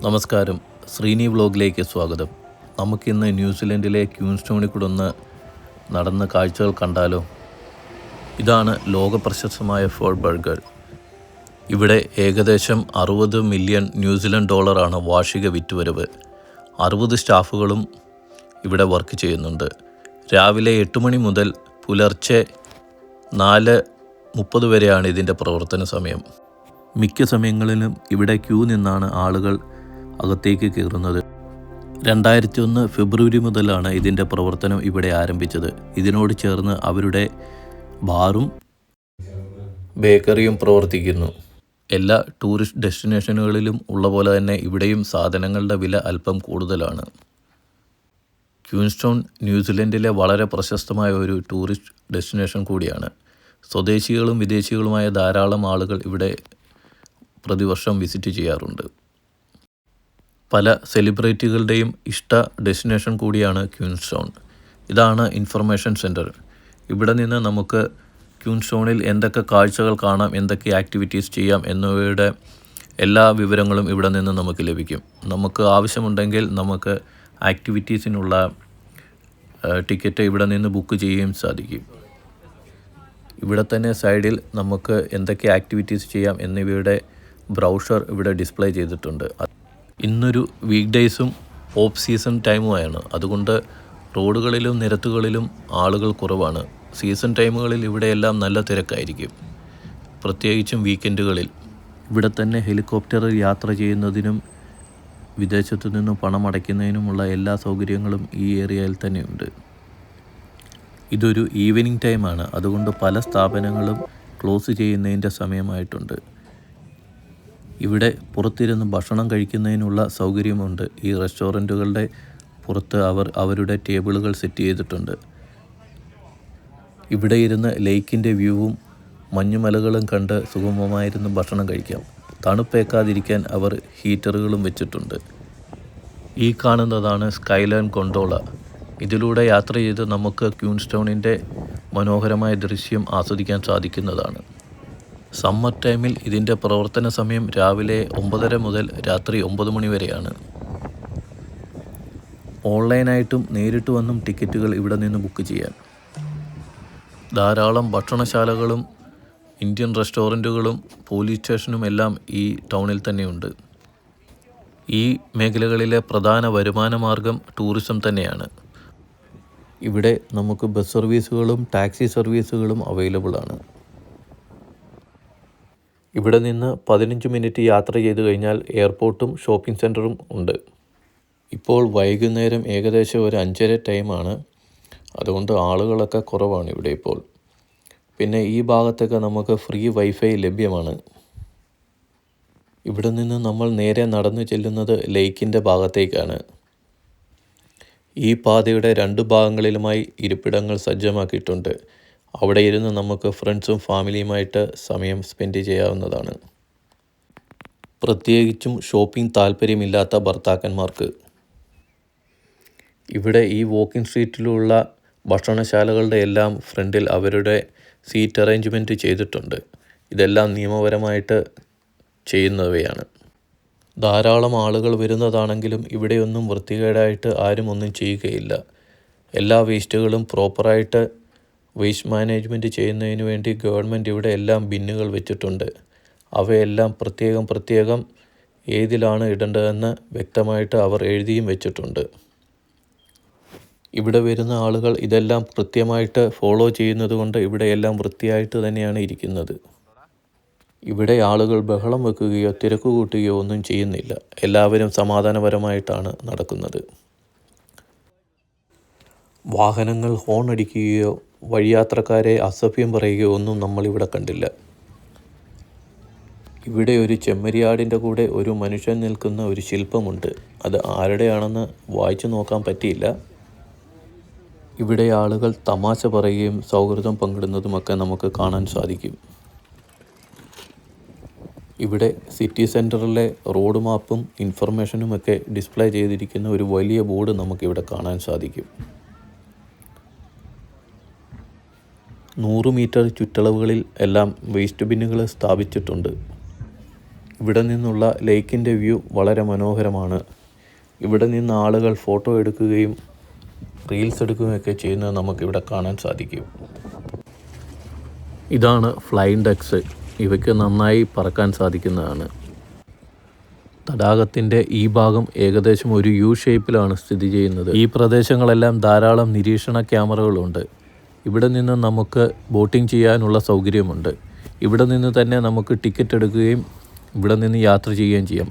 നമസ്കാരം, ശ്രീനി വ്ലോഗിലേക്ക് സ്വാഗതം. നമുക്കിന്ന് ന്യൂസിലൻഡിലെ ക്യൂൻസ്റ്റോണിൽ കൂടെ ഒന്ന് നടന്ന കാഴ്ചകൾ കണ്ടാലോ? ഇതാണ് ലോകപ്രശസ്തമായ ഫോർട്ട് ബർഗർ. ഇവിടെ ഏകദേശം 60 മില്യൺ ന്യൂസിലൻഡ് ഡോളറാണ് വാർഷിക വിറ്റുവരവ്. 60 സ്റ്റാഫുകളും ഇവിടെ വർക്ക് ചെയ്യുന്നുണ്ട്. രാവിലെ 8 മണി മുതൽ പുലർച്ചെ 4:30 വരെയാണ് ഇതിൻ്റെ പ്രവർത്തന സമയം. മിക്ക സമയങ്ങളിലും ഇവിടെ ക്യൂ നിന്നാണ് ആളുകൾ അകത്തേക്ക് കയറുന്നത്. 2001 ഫെബ്രുവരി മുതലാണ് ഇതിൻ്റെ പ്രവർത്തനം ഇവിടെ ആരംഭിച്ചത്. ഇതിനോട് ചേർന്ന് അവരുടെ ബാറും ബേക്കറിയും പ്രവർത്തിക്കുന്നു. എല്ലാ ടൂറിസ്റ്റ് ഡെസ്റ്റിനേഷനുകളിലും ഉള്ള പോലെ തന്നെ ഇവിടെയും സാധനങ്ങളുടെ വില അല്പം കൂടുതലാണ്. ക്യൂൻസ്റ്റോൺ ന്യൂസിലൻഡിലെ വളരെ പ്രശസ്തമായ ഒരു ടൂറിസ്റ്റ് ഡെസ്റ്റിനേഷൻ കൂടിയാണ്. സ്വദേശികളും വിദേശികളുമായ ധാരാളം ആളുകൾ ഇവിടെ പ്രതിവർഷം വിസിറ്റ് ചെയ്യാറുണ്ട്. പല സെലിബ്രിറ്റികളുടെയും ഇഷ്ട ഡെസ്റ്റിനേഷൻ കൂടിയാണ് ക്യൂൻസ്റ്റോൺ. ഇതാണ് ഇൻഫർമേഷൻ സെൻറ്റർ. ഇവിടെ നിന്ന് നമുക്ക് ക്യൂൻസ്റ്റോണിൽ എന്തൊക്കെ കാഴ്ചകൾ കാണാം, എന്തൊക്കെ ആക്ടിവിറ്റീസ് ചെയ്യാം എന്നിവയുടെ എല്ലാ വിവരങ്ങളും ഇവിടെ നിന്ന് നമുക്ക് ലഭിക്കും. നമുക്ക് ആവശ്യമുണ്ടെങ്കിൽ നമുക്ക് ആക്ടിവിറ്റീസിനുള്ള ടിക്കറ്റ് ഇവിടെ നിന്ന് ബുക്ക് ചെയ്യുകയും സാധിക്കും. ഇവിടെ തന്നെ സൈഡിൽ നമുക്ക് എന്തൊക്കെ ആക്ടിവിറ്റീസ് ചെയ്യാം എന്നിവയുടെ ബ്രൗഷർ ഇവിടെ ഡിസ്പ്ലേ ചെയ്തിട്ടുണ്ട്. ഇന്നൊരു വീക്ക് ഡേയ്സും ഓഫ് സീസൺ ടൈമുമാണ്. അതുകൊണ്ട് റോഡുകളിലും നിരത്തുകളിലും ആളുകൾ കുറവാണ്. സീസൺ ടൈമുകളിൽ ഇവിടെയെല്ലാം നല്ല തിരക്കായിരിക്കും, പ്രത്യേകിച്ചും വീക്കെൻഡുകളിൽ. ഇവിടെ തന്നെ ഹെലികോപ്റ്ററിൽ യാത്ര ചെയ്യുന്നതിനും വിദേശത്തു നിന്നും പണം അടയ്ക്കുന്നതിനുമുള്ള എല്ലാ സൗകര്യങ്ങളും ഈ ഏരിയയിൽ തന്നെയുണ്ട്. ഇതൊരു ഈവനിങ് ടൈമാണ്, അതുകൊണ്ട് പല സ്ഥാപനങ്ങളും ക്ലോസ് ചെയ്യുന്നതിൻ്റെ സമയമായിട്ടുണ്ട്. ഇവിടെ പുറത്തിരുന്ന് ഭക്ഷണം കഴിക്കുന്നതിനുള്ള സൗകര്യമുണ്ട്. ഈ റെസ്റ്റോറൻറ്റുകളുടെ പുറത്ത് അവരുടെ ടേബിളുകൾ സെറ്റ് ചെയ്തിട്ടുണ്ട്. ഇവിടെ ഇരുന്ന് ലേക്കിൻ്റെ വ്യൂവും മഞ്ഞുമലകളും കണ്ട് സുഗമമായിരുന്ന് ഭക്ഷണം കഴിക്കാം. തണുപ്പേക്കാതിരിക്കാൻ അവർ ഹീറ്ററുകളും വെച്ചിട്ടുണ്ട്. ഈ കാണുന്നതാണ് സ്കൈലൈൻ കൊണ്ടോള. ഇതിലൂടെ യാത്ര ചെയ്ത് നമുക്ക് ക്യൂൻസ്റ്റോണിൻ്റെ മനോഹരമായ ദൃശ്യം ആസ്വദിക്കാൻ സാധിക്കുന്നതാണ്. സമ്മർ ടൈമിൽ ഇതിൻ്റെ പ്രവർത്തന സമയം രാവിലെ 9:30 മുതൽ രാത്രി 9 മണി വരെയാണ്. ഓൺലൈനായിട്ടും നേരിട്ട് വന്നും ടിക്കറ്റുകൾ ഇവിടെ നിന്ന് ബുക്ക് ചെയ്യാം. ധാരാളം ഭക്ഷണശാലകളും ഇന്ത്യൻ റെസ്റ്റോറൻറ്റുകളും പോലീസ് സ്റ്റേഷനും എല്ലാം ഈ ടൗണിൽ തന്നെയുണ്ട്. ഈ മേഖലകളിലെ പ്രധാന വരുമാന മാർഗം ടൂറിസം തന്നെയാണ്. ഇവിടെ നമുക്ക് ബസ് സർവീസുകളും ടാക്സി സർവീസുകളും അവൈലബിൾ ആണ്. ഇവിടെ നിന്ന് 15 മിനിറ്റ് യാത്ര ചെയ്ത് കഴിഞ്ഞാൽ എയർപോർട്ടും ഷോപ്പിംഗ് സെൻറ്ററും ഉണ്ട്. ഇപ്പോൾ വൈകുന്നേരം ഏകദേശം ഒരു 5:30 ടൈമാണ്. അതുകൊണ്ട് ആളുകളൊക്കെ കുറവാണ് ഇവിടെ ഇപ്പോൾ. പിന്നെ ഈ ഭാഗത്തൊക്കെ നമുക്ക് ഫ്രീ വൈഫൈ ലഭ്യമാണ്. ഇവിടെ നിന്ന് നമ്മൾ നേരെ നടന്നു ചെല്ലുന്നത് ലേക്കിൻ്റെ ഭാഗത്തേക്കാണ്. ഈ പാതയുടെ 2 ഭാഗങ്ങളിലുമായി ഇരിപ്പിടങ്ങൾ സജ്ജമാക്കിയിട്ടുണ്ട്. അവിടെ ഇരുന്ന് നമുക്ക് ഫ്രണ്ട്സും ഫാമിലിയുമായിട്ട് സമയം സ്പെൻഡ് ചെയ്യാവുന്നതാണ്. പ്രത്യേകിച്ചും ഷോപ്പിംഗ് താല്പര്യമില്ലാത്ത ഭർത്താക്കന്മാർക്ക്. ഇവിടെ ഈ വോക്കിംഗ് സ്ട്രീറ്റിലുള്ള ഭക്ഷണശാലകളുടെ എല്ലാം ഫ്രണ്ടിൽ അവരുടെ സീറ്റ് അറേഞ്ച്മെൻറ്റ് ചെയ്തിട്ടുണ്ട്. ഇതെല്ലാം നിയമപരമായിട്ട് ചെയ്യുന്നവയാണ്. ധാരാളം ആളുകൾ വരുന്നതാണെങ്കിലും ഇവിടെയൊന്നും വൃത്തികേടായിട്ട് ആരും ഒന്നും ചെയ്യുകയില്ല. എല്ലാ വേസ്റ്റുകളും പ്രോപ്പറായിട്ട് വേസ്റ്റ് മാനേജ്മെൻറ്റ് ചെയ്യുന്നതിന് വേണ്ടി ഗവൺമെൻറ് ഇവിടെ എല്ലാം ബിന്നുകൾ വെച്ചിട്ടുണ്ട്. അവയെല്ലാം പ്രത്യേകം ഏതിലാണ് ഇടേണ്ടതെന്ന് വ്യക്തമായിട്ട് അവർ എഴുതിയും വെച്ചിട്ടുണ്ട്. ഇവിടെ വരുന്ന ആളുകൾ ഇതെല്ലാം കൃത്യമായിട്ട് ഫോളോ ചെയ്യുന്നത് കൊണ്ട് ഇവിടെയെല്ലാം വൃത്തിയായിട്ട് തന്നെയാണ് ഇരിക്കുന്നത്. ഇവിടെ ആളുകൾ ബഹളം വെക്കുകയോ തിരക്ക് കൂട്ടുകയോ ഒന്നും ചെയ്യുന്നില്ല. എല്ലാവരും സമാധാനപരമായിട്ടാണ് നടക്കുന്നത്. വാഹനങ്ങൾ ഹോൺ അടിക്കുകയോ വഴിയാത്രക്കാരെ അസഭ്യം പറയുകയോ ഒന്നും നമ്മളിവിടെ കണ്ടില്ല. ഇവിടെ ഒരു ചെമ്മരിയാടിൻ്റെ കൂടെ ഒരു മനുഷ്യൻ നിൽക്കുന്ന ഒരു ശില്പമുണ്ട്. അത് ആരുടെയാണെന്ന് വായിച്ചു നോക്കാൻ പറ്റിയില്ല. ഇവിടെ ആളുകൾ തമാശ പറയുകയും സൗഹൃദം പങ്കിടുന്നതുമൊക്കെ നമുക്ക് കാണാൻ സാധിക്കും. ഇവിടെ സിറ്റി സെൻറ്ററിലെ റോഡ് മാപ്പും ഇൻഫർമേഷനുമൊക്കെ ഡിസ്പ്ലേ ചെയ്തിരിക്കുന്ന ഒരു വലിയ ബോർഡ് നമുക്കിവിടെ കാണാൻ സാധിക്കും. 100 മീറ്റർ ചുറ്റളവുകളിൽ എല്ലാം വേസ്റ്റ് ബിന്നുകൾ സ്ഥാപിച്ചിട്ടുണ്ട്. ഇവിടെ നിന്നുള്ള ലേക്കിൻ്റെ വ്യൂ വളരെ മനോഹരമാണ്. ഇവിടെ നിന്ന് ആളുകൾ ഫോട്ടോ എടുക്കുകയും റീൽസ് എടുക്കുകയൊക്കെ ചെയ്യുന്നത് നമുക്കിവിടെ കാണാൻ സാധിക്കും. ഇതാണ് ഫ്ലൈയിങ് ഡക്സ്. ഇവയ്ക്ക് നന്നായി പറക്കാൻ സാധിക്കുന്നതാണ്. തടാകത്തിൻ്റെ ഈ ഭാഗം ഏകദേശം ഒരു യു ഷേപ്പിലാണ് സ്ഥിതി ചെയ്യുന്നത്. ഈ പ്രദേശങ്ങളെല്ലാം ധാരാളം നിരീക്ഷണ ക്യാമറകളുണ്ട്. ഇവിടെ നിന്ന് നമുക്ക് ബോട്ടിംഗ് ചെയ്യാനുള്ള സൗകര്യമുണ്ട്. ഇവിടെ നിന്ന് തന്നെ നമുക്ക് ടിക്കറ്റ് എടുക്കുകയും ഇവിടെ നിന്ന് യാത്ര ചെയ്യുകയും ചെയ്യാം.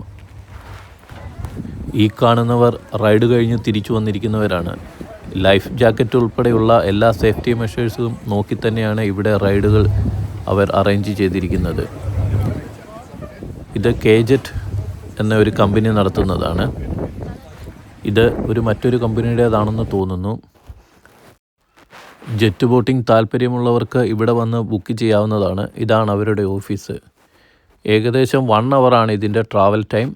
ഈ കാണുന്നവർ റൈഡ് കഴിഞ്ഞ് തിരിച്ചു വന്നിരിക്കുന്നവരാണ്. ലൈഫ് ജാക്കറ്റ് ഉൾപ്പെടെയുള്ള എല്ലാ സേഫ്റ്റി മെഷേഴ്സും നോക്കി തന്നെയാണ് ഇവിടെ റൈഡുകൾ അവർ അറേഞ്ച് ചെയ്തിരിക്കുന്നത്. ഇത് കെജെറ്റ് എന്ന ഒരു കമ്പനി നടത്തുന്നതാണ്. ഇത് മറ്റൊരു കമ്പനിയുടേതാണെന്ന് തോന്നുന്നു. ജെറ്റ് ബോട്ടിംഗ് താല്പര്യമുള്ളവർക്ക് ഇവിടെ വന്ന് ബുക്ക് ചെയ്യാവുന്നതാണ്. ഇതാണ് അവരുടെ ഓഫീസ്. ഏകദേശം 1 ഹവറാണ് ഇതിൻ്റെ ട്രാവൽ ടൈം.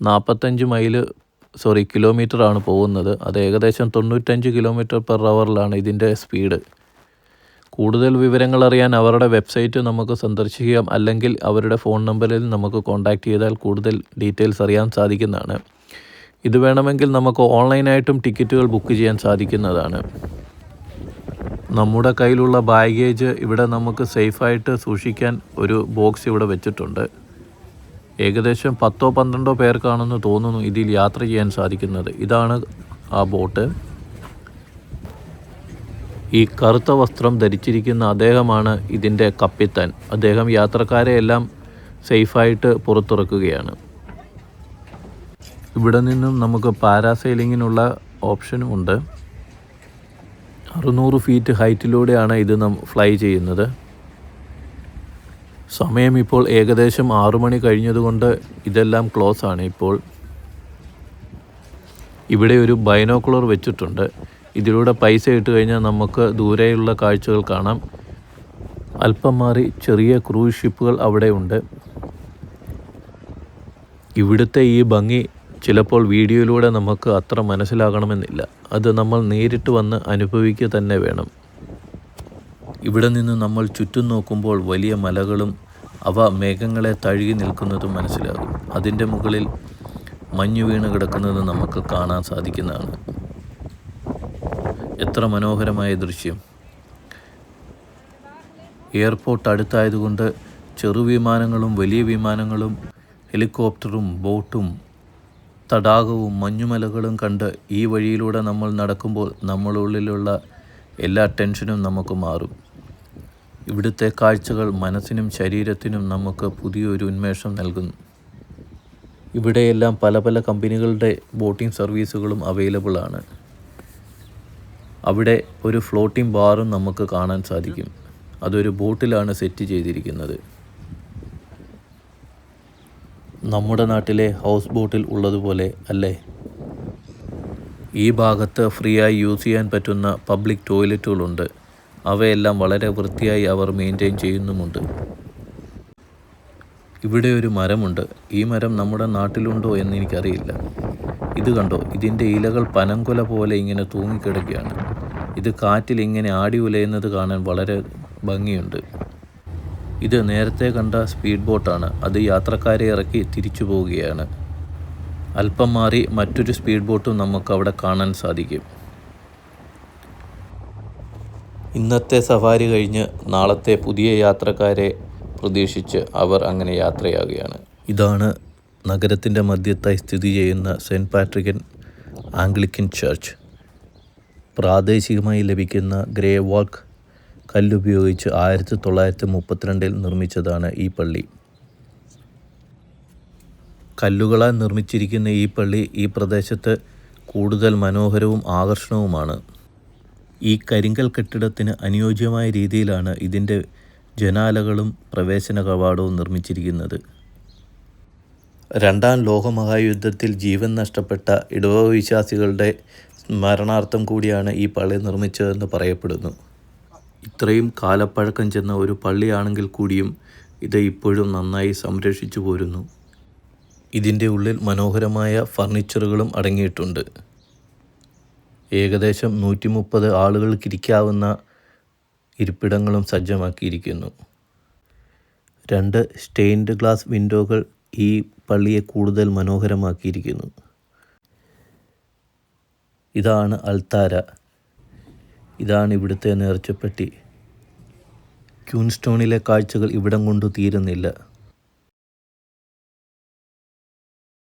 45 കിലോമീറ്ററാണ് പോകുന്നത്. അത് ഏകദേശം 95 km/h ഇതിൻ്റെ സ്പീഡ്. കൂടുതൽ വിവരങ്ങൾ അറിയാൻ അവരുടെ വെബ്സൈറ്റ് നമുക്ക് സന്ദർശിക്കാം. അല്ലെങ്കിൽ അവരുടെ ഫോൺ നമ്പറിൽ നമുക്ക് കോൺടാക്റ്റ് ചെയ്താൽ കൂടുതൽ ഡീറ്റെയിൽസ് അറിയാൻ സാധിക്കുന്നതാണ്. ഇത് വേണമെങ്കിൽ നമുക്ക് ഓൺലൈനായിട്ടും ടിക്കറ്റുകൾ ബുക്ക് ചെയ്യാൻ സാധിക്കുന്നതാണ്. നമ്മുടെ കയ്യിലുള്ള ബാഗേജ് ഇവിടെ നമുക്ക് സേഫായിട്ട് സൂക്ഷിക്കാൻ ഒരു ബോക്സ് ഇവിടെ വെച്ചിട്ടുണ്ട്. ഏകദേശം 10-12 പേർക്കാണെന്ന് തോന്നുന്നു ഇതിൽ യാത്ര ചെയ്യാൻ സാധിക്കുന്നത്. ഇതാണ് ആ ബോട്ട്. ഈ കറുത്ത വസ്ത്രം ധരിച്ചിരിക്കുന്ന അദ്ദേഹമാണ് ഇതിൻ്റെ കപ്പിത്താൻ. അദ്ദേഹം യാത്രക്കാരെ എല്ലാം സേഫായിട്ട് പുറത്തിറക്കുകയാണ്. ഇവിടെ നിന്നും നമുക്ക് പാരാസൈലിങ്ങിനുള്ള ഓപ്ഷനും ഉണ്ട്. 600 ഫീറ്റ് ഹൈറ്റിലൂടെയാണ് ഇത് ഫ്ലൈ ചെയ്യുന്നത്. സമയം ഇപ്പോൾ ഏകദേശം 6 മണി കഴിഞ്ഞതുകൊണ്ട് ഇതെല്ലാം ക്ലോസ് ആണ് ഇപ്പോൾ. ഇവിടെ ഒരു ബൈനോക്കുലർ വെച്ചിട്ടുണ്ട്. ഇതിലൂടെ പൈസ ഇട്ട് കഴിഞ്ഞാൽ നമുക്ക് ദൂരെയുള്ള കാഴ്ചകൾ കാണാം. അല്പം മാറി ചെറിയ ക്രൂസ് ഷിപ്പുകൾ അവിടെ ഉണ്ട്. ഇവിടുത്തെ ഈ ഭംഗി ചിലപ്പോൾ വീഡിയോയിലൂടെ നമുക്ക് അത്ര മനസ്സിലാകണമെന്നില്ല. അത് നമ്മൾ നേരിട്ട് വന്ന് അനുഭവിക്കുക തന്നെ വേണം. ഇവിടെ നിന്ന് നമ്മൾ ചുറ്റും നോക്കുമ്പോൾ വലിയ മലകളും അവ മേഘങ്ങളെ തഴുകി നിൽക്കുന്നതും മനസ്സിലാകും. അതിൻ്റെ മുകളിൽ മഞ്ഞു വീണ് കിടക്കുന്നത് നമുക്ക് കാണാൻ സാധിക്കുന്നതാണ്. എത്ര മനോഹരമായ ദൃശ്യം! എയർപോർട്ട് അടുത്തായതുകൊണ്ട് ചെറുവിമാനങ്ങളും വലിയ വിമാനങ്ങളും ഹെലികോപ്റ്ററും ബോട്ടും തടാകവും മഞ്ഞുമലകളും കണ്ട് ഈ വഴിയിലൂടെ നമ്മൾ നടക്കുമ്പോൾ നമ്മളുള്ളിലുള്ള എല്ലാ ടെൻഷനും നമുക്ക് മാറും. ഇവിടുത്തെ കാഴ്ചകൾ മനസ്സിനും ശരീരത്തിനും നമുക്ക് പുതിയൊരു ഉന്മേഷം നൽകുന്നു. ഇവിടെയെല്ലാം പല പല കമ്പനികളുടെ ബോട്ടിംഗ് സർവീസുകളും അവൈലബിൾ ആണ്. അവിടെ ഒരു ഫ്ലോട്ടിംഗ് ബാറും നമുക്ക് കാണാൻ സാധിക്കും. അതൊരു ബോട്ടിലാണ് സെറ്റ് ചെയ്തിരിക്കുന്നത്. നമ്മുടെ നാട്ടിലെ ഹൗസ് ബോട്ടിൽ ഉള്ളതുപോലെ അല്ലേ? ഈ ഭാഗത്ത് ഫ്രീ ആയി യൂസ് ചെയ്യാൻ പറ്റുന്ന പബ്ലിക് ടോയ്ലറ്റുകളുണ്ട്. അവയെല്ലാം വളരെ വൃത്തിയായി അവർ മെയിൻറ്റെയിൻ ചെയ്യുന്നുമുണ്ട്. ഇവിടെ ഒരു മരമുണ്ട്. ഈ മരം നമ്മുടെ നാട്ടിലുണ്ടോ എന്ന് എനിക്കറിയില്ല. ഇത് കണ്ടോ, ഇതിൻ്റെ ഇലകൾ പനങ്കുല പോലെ ഇങ്ങനെ തൂങ്ങിക്കിടക്കുകയാണ്. ഇത് കാറ്റിൽ ഇങ്ങനെ ആടി ഉലയുന്നത് കാണാൻ വളരെ ഭംഗിയുണ്ട്. ഇത് നേരത്തെ കണ്ട സ്പീഡ് ബോട്ടാണ്. അത് യാത്രക്കാരെ ഇറക്കി തിരിച്ചു പോവുകയാണ്. അല്പം മാറി മറ്റൊരു സ്പീഡ് ബോട്ടും നമുക്ക് അവിടെ കാണാൻ സാധിക്കും. ഇന്നത്തെ സഫാരി കഴിഞ്ഞ് നാളത്തെ പുതിയ യാത്രക്കാരെ പ്രതീക്ഷിച്ച് അവർ അങ്ങനെ യാത്രയാവുകയാണ്. ഇതാണ് നഗരത്തിൻ്റെ മധ്യത്തായി സ്ഥിതി ചെയ്യുന്ന സെൻറ്റ് പാട്രിക്കൻ ആംഗ്ലിക്കൻ ചർച്ച്. പ്രാദേശികമായി ലഭിക്കുന്ന ഗ്രേ വാൾക്ക് കല്ലുപയോഗിച്ച് 1932 നിർമ്മിച്ചതാണ് ഈ പള്ളി. കല്ലുകളാൽ നിർമ്മിച്ചിരിക്കുന്ന ഈ പള്ളി ഈ പ്രദേശത്ത് കൂടുതൽ മനോഹരവും ആകർഷണവുമാണ്. ഈ കരിങ്കൽ കെട്ടിടത്തിന് അനുയോജ്യമായ രീതിയിലാണ് ഇതിൻ്റെ ജനാലകളും പ്രവേശന കവാടവും നിർമ്മിച്ചിരിക്കുന്നത്. 2ാം ലോകമഹായുദ്ധത്തിൽ ജീവൻ നഷ്ടപ്പെട്ട ഇടവക വിശ്വാസികളുടെ സ്മരണാർത്ഥം കൂടിയാണ് ഈ പള്ളി നിർമ്മിച്ചതെന്ന് പറയപ്പെടുന്നു. ഇത്രയും കാലപ്പഴക്കം ചെന്ന ഒരു പള്ളിയാണെങ്കിൽ കൂടിയും ഇത് ഇപ്പോഴും നന്നായി സംരക്ഷിച്ചു പോരുന്നു. ഇതിൻ്റെ ഉള്ളിൽ മനോഹരമായ ഫർണിച്ചറുകളും അടങ്ങിയിട്ടുണ്ട്. ഏകദേശം 130 ആളുകൾക്കിരിക്കാവുന്ന ഇരിപ്പിടങ്ങളും സജ്ജമാക്കിയിരിക്കുന്നു. 2 സ്റ്റെയിൻഡ് ഗ്ലാസ് വിൻഡോകൾ ഈ പള്ളിയെ കൂടുതൽ മനോഹരമാക്കിയിരിക്കുന്നു. ഇതാണ് അൾത്താര. ഇതാണ് ഇവിടുത്തെ നേർച്ചപ്പെട്ടി. ക്യൂൻസ്റ്റോണിലെ കാഴ്ചകൾ ഇവിടം കൊണ്ട് തീരുന്നില്ല.